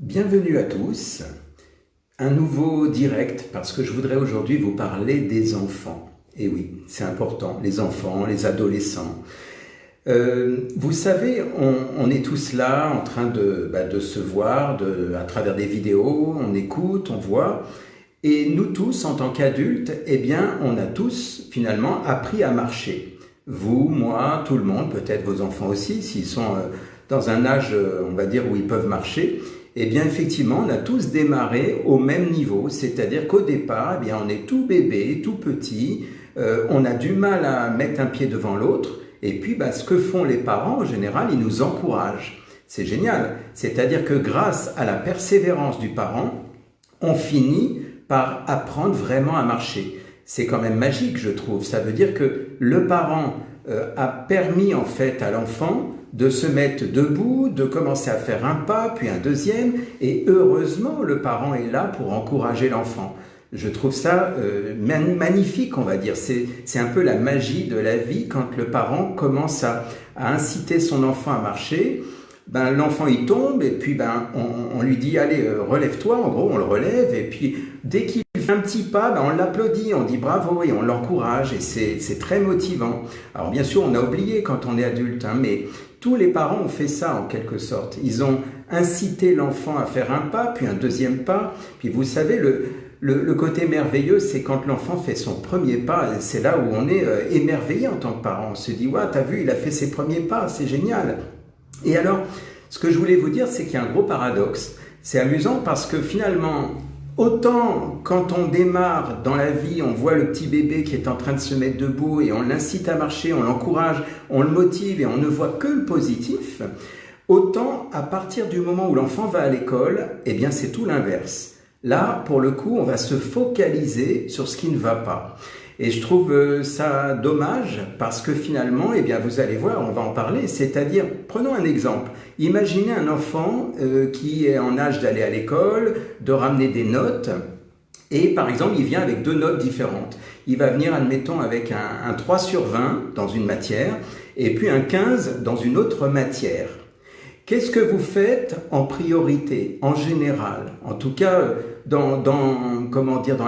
Bienvenue à tous, un nouveau direct parce que je voudrais aujourd'hui vous parler des enfants. Et oui, c'est important, les enfants, les adolescents. Vous savez, on est tous là en train de se voir à travers des vidéos, on écoute, on voit. Et nous tous, en tant qu'adultes, eh bien, on a tous finalement appris à marcher. Vous, moi, tout le monde, peut-être vos enfants aussi, s'ils sont dans un âge, on va dire, où ils peuvent marcher. Eh bien, effectivement, on a tous démarré au même niveau, c'est-à-dire qu'au départ, eh bien, on est tout bébé, tout petit, on a du mal à mettre un pied devant l'autre, et puis ce que font les parents, en général, ils nous encouragent. C'est génial, c'est-à-dire que grâce à la persévérance du parent, on finit par apprendre vraiment à marcher. C'est quand même magique, je trouve. Ça veut dire que le parent a permis en fait à l'enfant de se mettre debout, de commencer à faire un pas, puis un deuxième, et heureusement, le parent est là pour encourager l'enfant. Je trouve ça magnifique, on va dire. C'est un peu la magie de la vie quand le parent commence à inciter son enfant à marcher. L'enfant il tombe et puis on lui dit allez relève-toi, en gros on le relève et puis dès qu'il fait un petit pas on l'applaudit, on dit bravo et on l'encourage et c'est très motivant. Alors bien sûr on a oublié quand on est adulte mais tous les parents ont fait ça en quelque sorte, ils ont incité l'enfant à faire un pas puis un deuxième pas, puis vous savez le côté merveilleux, c'est quand l'enfant fait son premier pas, c'est là où on est émerveillé en tant que parent, on se dit ouais t'as vu il a fait ses premiers pas, c'est génial. Et alors, ce que je voulais vous dire, c'est qu'il y a un gros paradoxe. C'est amusant parce que finalement, autant quand on démarre dans la vie, on voit le petit bébé qui est en train de se mettre debout et on l'incite à marcher, on l'encourage, on le motive et on ne voit que le positif, autant à partir du moment où l'enfant va à l'école, eh bien c'est tout l'inverse. Là, pour le coup, on va se focaliser sur ce qui ne va pas. Et je trouve ça dommage parce que finalement, eh bien, vous allez voir, on va en parler. C'est-à-dire, prenons un exemple. Imaginez un enfant qui est en âge d'aller à l'école, de ramener des notes. Et par exemple, il vient avec deux notes différentes. Il va venir, admettons, avec un 3 sur 20 dans une matière et puis un 15 dans une autre matière. Qu'est-ce que vous faites en priorité, en général? En tout cas, dans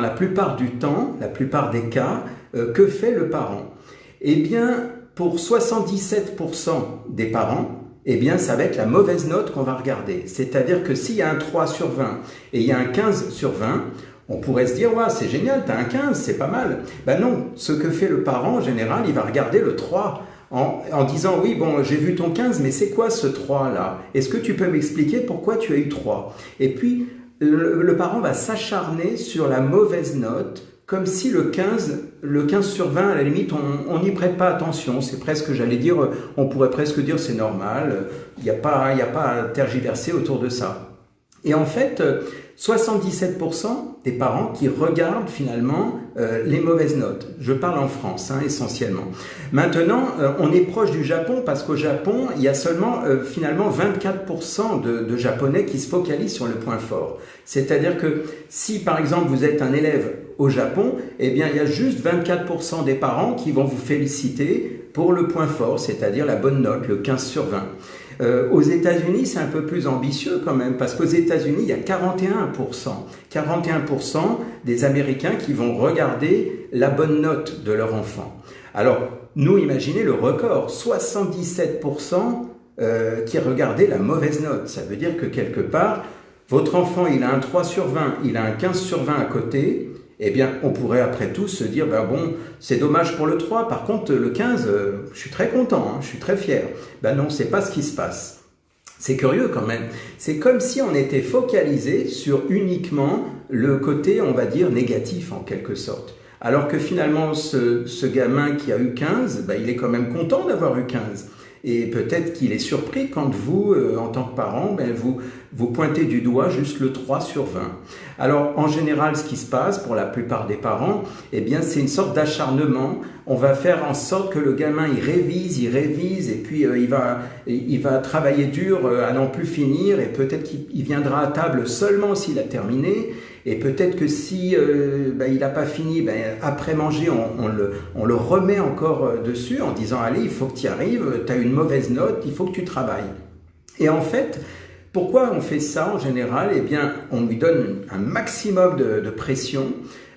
la plupart du temps, la plupart des cas, que fait le parent? Eh bien, pour 77% des parents, eh bien, ça va être la mauvaise note qu'on va regarder. C'est-à-dire que s'il y a un 3 sur 20 et il y a un 15 sur 20, on pourrait se dire, ouais, c'est génial, t'as un 15, c'est pas mal. Non, ce que fait le parent, en général, il va regarder le 3. En disant, oui, bon, j'ai vu ton 15, mais c'est quoi ce 3 là? Est-ce que tu peux m'expliquer pourquoi tu as eu 3? Et puis, le parent va s'acharner sur la mauvaise note, comme si le 15 sur 20, à la limite, on n'y prête pas attention. C'est presque, j'allais dire, on pourrait presque dire c'est normal, il n'y a pas à tergiverser autour de ça. Et en fait, 77% des parents qui regardent finalement les mauvaises notes. Je parle en France, essentiellement. Maintenant, on est proche du Japon parce qu'au Japon, il y a seulement finalement 24% de Japonais qui se focalisent sur le point fort. C'est-à-dire que si par exemple vous êtes un élève au Japon, eh bien il y a juste 24% des parents qui vont vous féliciter pour le point fort, c'est-à-dire la bonne note, le 15 sur 20. Aux États-Unis, c'est un peu plus ambitieux quand même, parce qu'aux États-Unis, il y a 41%. 41% des Américains qui vont regarder la bonne note de leur enfant. Alors, nous, imaginez le record, 77% qui regardaient la mauvaise note. Ça veut dire que quelque part, votre enfant, il a un 3 sur 20, il a un 15 sur 20 à côté, eh bien, on pourrait après tout se dire, bon, c'est dommage pour le 3, par contre, le 15, je suis très content, je suis très fier. Non, c'est pas ce qui se passe. C'est curieux quand même. C'est comme si on était focalisé sur uniquement le côté, on va dire, négatif en quelque sorte. Alors que finalement, ce gamin qui a eu 15, il est quand même content d'avoir eu 15. Et peut-être qu'il est surpris quand vous, en tant que parent, vous pointez du doigt juste le 3 sur 20. Alors, en général, ce qui se passe pour la plupart des parents, eh bien, c'est une sorte d'acharnement. On va faire en sorte que le gamin, il révise, et puis il va travailler dur à n'en plus finir, et peut-être qu'il viendra à table seulement s'il a terminé. Et peut-être que si il n'a pas fini, après manger, on le remet encore dessus en disant « Allez, il faut que tu y arrives, tu as une mauvaise note, il faut que tu travailles ». Et en fait, Pourquoi on fait ça en général? Eh bien, on lui donne un maximum de pression.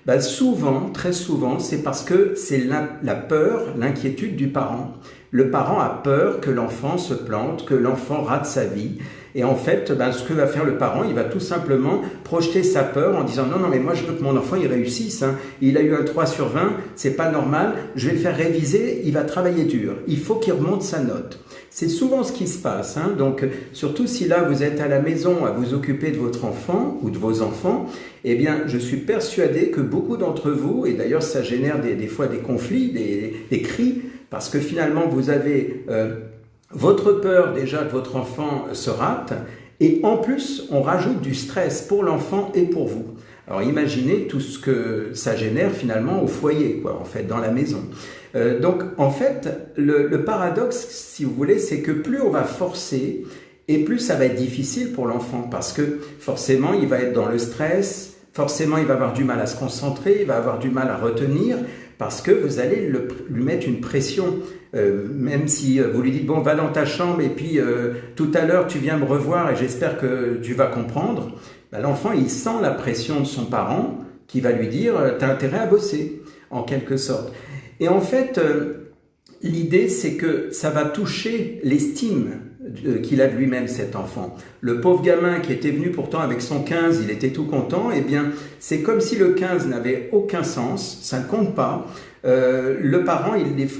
Ben souvent, très souvent, c'est parce que c'est la peur, l'inquiétude du parent. Le parent a peur que l'enfant se plante, que l'enfant rate sa vie. Et en fait, ben, ce que va faire le parent, il va tout simplement projeter sa peur en disant « Non, mais moi je veux que mon enfant il réussisse. Hein. Il a eu un 3 sur 20, c'est pas normal. Je vais le faire réviser, il va travailler dur. Il faut qu'il remonte sa note. » C'est souvent ce qui se passe. Hein. Donc, surtout si là vous êtes à la maison à vous occuper de votre enfant ou de vos enfants, eh bien, je suis persuadé que beaucoup d'entre vous, et d'ailleurs ça génère des fois des conflits, des cris, parce que finalement vous avez votre peur déjà que votre enfant se rate, et en plus on rajoute du stress pour l'enfant et pour vous. Alors imaginez tout ce que ça génère finalement au foyer, quoi, en fait, dans la maison. Donc en fait, le paradoxe, si vous voulez, c'est que plus on va forcer, et plus ça va être difficile pour l'enfant, parce que forcément il va être dans le stress, forcément il va avoir du mal à se concentrer, il va avoir du mal à retenir, parce que vous allez lui mettre une pression. Même si vous lui dites « Bon, va dans ta chambre et puis tout à l'heure tu viens me revoir et j'espère que tu vas comprendre », ben, l'enfant il sent la pression de son parent qui va lui dire « T'as intérêt à bosser », en quelque sorte. Et en fait, l'idée c'est que ça va toucher l'estime qu'il a de lui-même, cet enfant. Le pauvre gamin qui était venu pourtant avec son 15, il était tout content, eh bien c'est comme si le 15 n'avait aucun sens, ça ne compte pas. Le parent,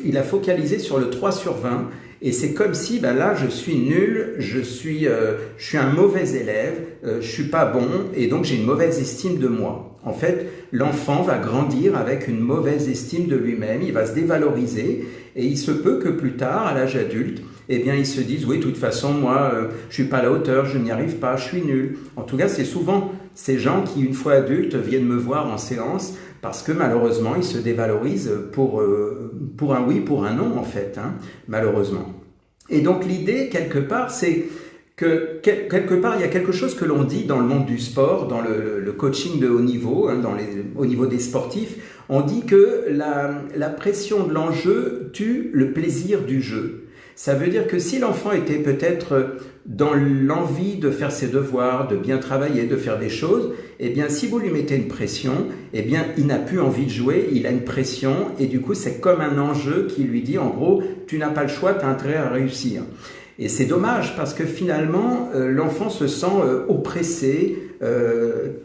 il a focalisé sur le 3 sur 20, et c'est comme si, ben là, je suis nul, je suis un mauvais élève, je suis pas bon, et donc j'ai une mauvaise estime de moi. En fait, l'enfant va grandir avec une mauvaise estime de lui-même, il va se dévaloriser, et il se peut que plus tard, à l'âge adulte, eh bien, ils se disent, oui, de toute façon, moi, je suis pas à la hauteur, je n'y arrive pas, je suis nul. En tout cas, c'est souvent ces gens qui, une fois adultes, viennent me voir en séance parce que malheureusement, ils se dévalorisent pour un oui, pour un non, en fait, hein, malheureusement. Et donc, l'idée, quelque part, c'est que, quelque part, il y a quelque chose que l'on dit dans le monde du sport, dans le coaching de haut niveau, hein, au niveau des sportifs, on dit que la pression de l'enjeu tue le plaisir du jeu. Ça veut dire que si l'enfant était peut-être dans l'envie de faire ses devoirs, de bien travailler, de faire des choses, eh bien si vous lui mettez une pression, eh bien il n'a plus envie de jouer, il a une pression et du coup c'est comme un enjeu qui lui dit en gros tu n'as pas le choix, tu as intérêt à réussir. Et c'est dommage parce que finalement l'enfant se sent oppressé,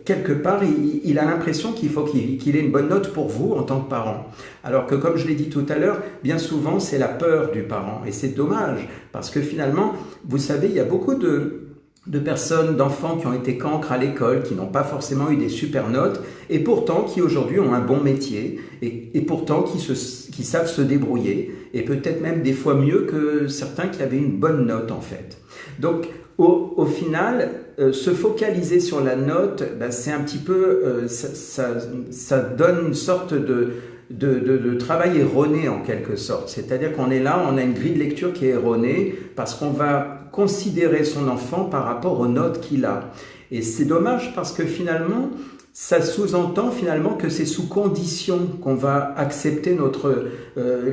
quelque part il a l'impression qu'il faut qu'il ait une bonne note pour vous en tant que parent. Alors que comme je l'ai dit tout à l'heure, bien souvent c'est la peur du parent et c'est dommage parce que finalement, vous savez, il y a beaucoup de personnes, d'enfants qui ont été cancres à l'école, qui n'ont pas forcément eu des super notes et pourtant qui aujourd'hui ont un bon métier et pourtant qui savent se débrouiller et peut-être même des fois mieux que certains qui avaient une bonne note en fait. Donc au final, se focaliser sur la note, ben, c'est un petit peu, ça donne une sorte de travail erroné en quelque sorte. C'est-à-dire qu'on est là, on a une grille de lecture qui est erronée parce qu'on va considérer son enfant par rapport aux notes qu'il a. Et c'est dommage parce que finalement, ça sous-entend finalement que c'est sous condition qu'on va accepter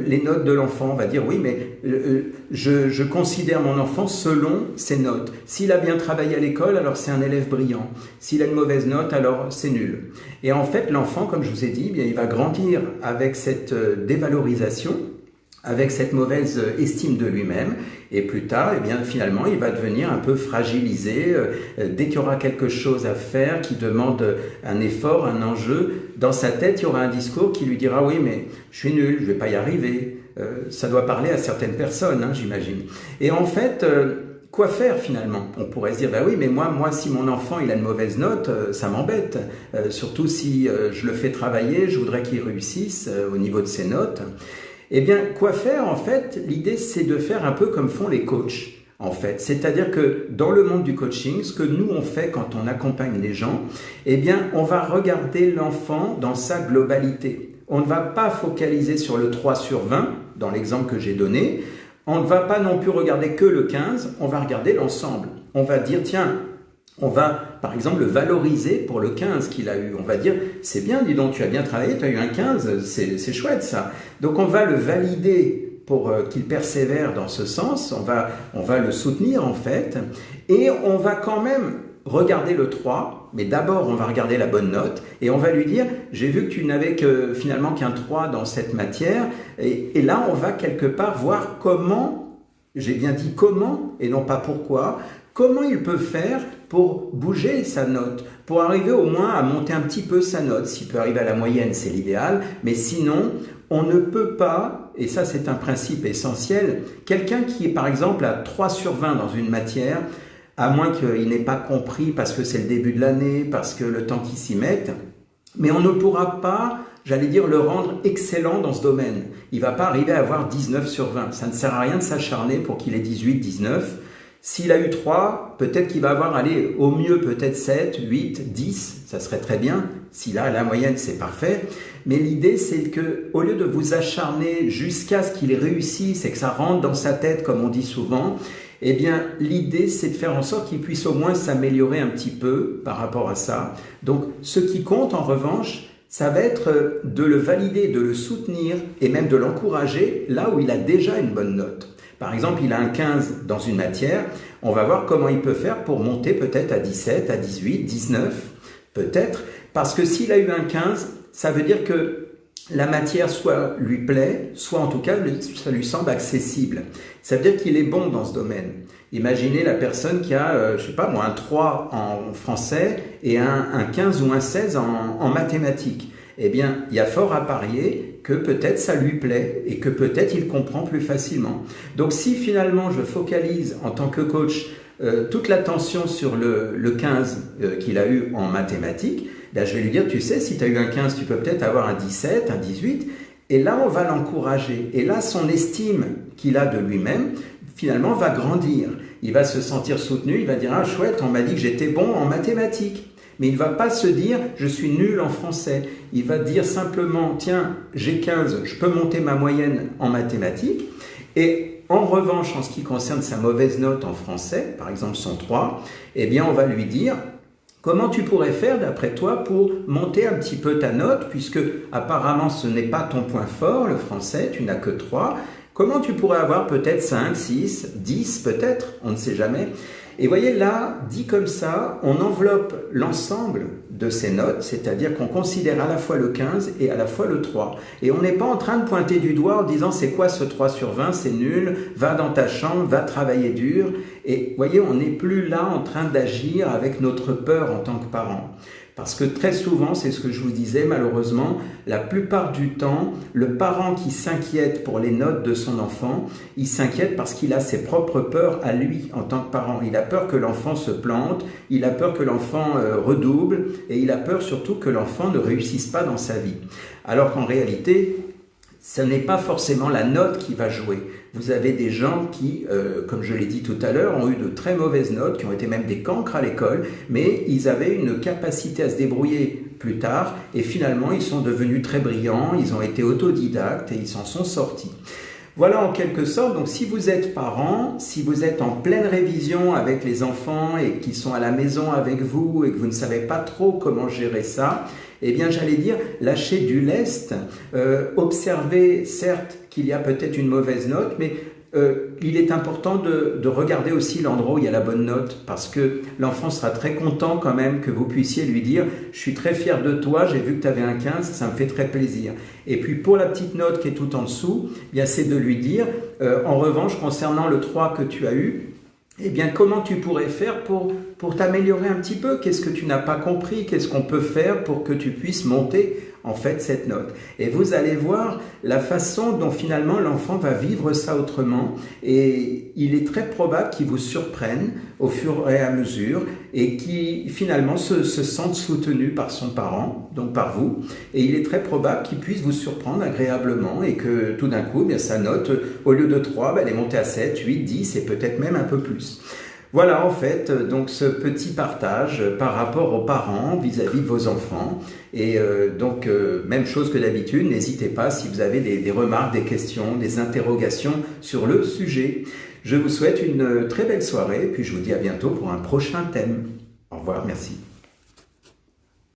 les notes de l'enfant. On va dire oui, mais je considère mon enfant selon ses notes. S'il a bien travaillé à l'école, alors c'est un élève brillant. S'il a une mauvaise note, alors c'est nul. Et en fait, l'enfant, comme je vous ai dit, bien, il va grandir avec cette dévalorisation, avec cette mauvaise estime de lui-même, et plus tard, eh bien, finalement, il va devenir un peu fragilisé. Dès qu'il y aura quelque chose à faire qui demande un effort, un enjeu, dans sa tête, il y aura un discours qui lui dira « Oui, mais je suis nul, je ne vais pas y arriver. » Ça doit parler à certaines personnes, hein, j'imagine. Et en fait, quoi faire finalement? On pourrait se dire « Ben oui, mais moi, si mon enfant il a une mauvaise note, ça m'embête. Surtout si je le fais travailler, je voudrais qu'il réussisse au niveau de ses notes. » Eh bien, quoi faire en fait? L'idée, c'est de faire un peu comme font les coachs, en fait. C'est-à-dire que dans le monde du coaching, ce que nous on fait quand on accompagne les gens, eh bien, on va regarder l'enfant dans sa globalité. On ne va pas focaliser sur le 3 sur 20, dans l'exemple que j'ai donné. On ne va pas non plus regarder que le 15, on va regarder l'ensemble. On va dire, tiens, on va, par exemple, le valoriser pour le 15 qu'il a eu. On va dire, c'est bien, dis donc, tu as bien travaillé, tu as eu un 15, c'est chouette ça. Donc on va le valider pour qu'il persévère dans ce sens, on va le soutenir en fait, et on va quand même regarder le 3, mais d'abord on va regarder la bonne note, et on va lui dire, j'ai vu que tu n'avais finalement qu'un 3 dans cette matière, et là on va quelque part voir comment, j'ai bien dit comment, et non pas pourquoi, comment il peut faire pour bouger sa note, pour arriver au moins à monter un petit peu sa note. S'il peut arriver à la moyenne, c'est l'idéal, mais sinon, on ne peut pas, et ça c'est un principe essentiel, quelqu'un qui est par exemple à 3 sur 20 dans une matière, à moins qu'il n'ait pas compris parce que c'est le début de l'année, parce que le temps qu'il s'y mette, mais on ne pourra pas, j'allais dire, le rendre excellent dans ce domaine. Il ne va pas arriver à avoir 19 sur 20. Ça ne sert à rien de s'acharner pour qu'il ait 18, 19. S'il a eu 3, peut-être qu'il va avoir, allez, au mieux peut-être 7, 8, 10, ça serait très bien. S'il a la moyenne, c'est parfait. Mais l'idée, c'est que, au lieu de vous acharner jusqu'à ce qu'il réussisse et que ça rentre dans sa tête, comme on dit souvent, eh bien, l'idée, c'est de faire en sorte qu'il puisse au moins s'améliorer un petit peu par rapport à ça. Donc, ce qui compte, en revanche, ça va être de le valider, de le soutenir et même de l'encourager là où il a déjà une bonne note. Par exemple, il a un 15 dans une matière, on va voir comment il peut faire pour monter peut-être à 17, à 18, 19, peut-être, parce que s'il a eu un 15, ça veut dire que la matière soit lui plaît, soit en tout cas ça lui semble accessible. Ça veut dire qu'il est bon dans ce domaine. Imaginez la personne qui a, je sais pas moi, un 3 en français et un 15 ou un 16 en mathématiques. Eh bien, il y a fort à parier que peut-être ça lui plaît et que peut-être il comprend plus facilement. Donc si finalement je focalise en tant que coach toute l'attention sur le 15 qu'il a eu en mathématiques, ben je vais lui dire, tu sais, si tu as eu un 15, tu peux peut-être avoir un 17, un 18, et là on va l'encourager. Et là, son estime qu'il a de lui-même, finalement, va grandir. Il va se sentir soutenu, il va dire, ah chouette, on m'a dit que j'étais bon en mathématiques. Mais il ne va pas se dire « je suis nul en français ». Il va dire simplement « tiens, j'ai 15, je peux monter ma moyenne en mathématiques ». Et en revanche, en ce qui concerne sa mauvaise note en français, par exemple son 3, eh bien on va lui dire « comment tu pourrais faire d'après toi pour monter un petit peu ta note, puisque apparemment ce n'est pas ton point fort, le français, tu n'as que 3. Comment tu pourrais avoir peut-être 5, 6, 10 peut-être, on ne sait jamais ». Et voyez là, dit comme ça, on enveloppe l'ensemble de ces notes, c'est-à-dire qu'on considère à la fois le 15 et à la fois le 3. Et on n'est pas en train de pointer du doigt en disant c'est quoi ce 3 sur 20, c'est nul, va dans ta chambre, va travailler dur. Et voyez, on n'est plus là en train d'agir avec notre peur en tant que parent. Parce que très souvent, c'est ce que je vous disais, malheureusement, la plupart du temps, le parent qui s'inquiète pour les notes de son enfant, il s'inquiète parce qu'il a ses propres peurs à lui en tant que parent. Il a peur que l'enfant se plante, il a peur que l'enfant redouble et il a peur surtout que l'enfant ne réussisse pas dans sa vie. Alors qu'en réalité, ce n'est pas forcément la note qui va jouer. Vous avez des gens qui, comme je l'ai dit tout à l'heure, ont eu de très mauvaises notes, qui ont été même des cancres à l'école, mais ils avaient une capacité à se débrouiller plus tard, et finalement ils sont devenus très brillants, ils ont été autodidactes et ils s'en sont sortis. Voilà en quelque sorte, donc si vous êtes parent, si vous êtes en pleine révision avec les enfants et qu'ils sont à la maison avec vous et que vous ne savez pas trop comment gérer ça, eh bien j'allais dire, lâchez du lest, observez certes qu'il y a peut-être une mauvaise note, mais il est important de regarder aussi l'endroit où il y a la bonne note, parce que l'enfant sera très content quand même que vous puissiez lui dire « je suis très fier de toi, j'ai vu que tu avais un 15, ça me fait très plaisir ». Et puis pour la petite note qui est tout en dessous, eh bien c'est de lui dire en revanche concernant le 3 que tu as eu, eh bien comment tu pourrais faire pour t'améliorer un petit peu? Qu'est-ce que tu n'as pas compris? Qu'est-ce qu'on peut faire pour que tu puisses monter en fait cette note? Et vous allez voir la façon dont finalement l'enfant va vivre ça autrement, et il est très probable qu'il vous surprenne au fur et à mesure et qu'il finalement se sente soutenu par son parent, donc par vous, et il est très probable qu'il puisse vous surprendre agréablement et que tout d'un coup, bien, sa note, au lieu de 3, elle est montée à 7, 8, 10 et peut-être même un peu plus. Voilà en fait donc ce petit partage par rapport aux parents vis-à-vis de vos enfants, et donc même chose que d'habitude, n'hésitez pas si vous avez des remarques, des questions, des interrogations sur le sujet. Je vous souhaite une très belle soirée et puis je vous dis à bientôt pour un prochain thème. Au revoir, merci.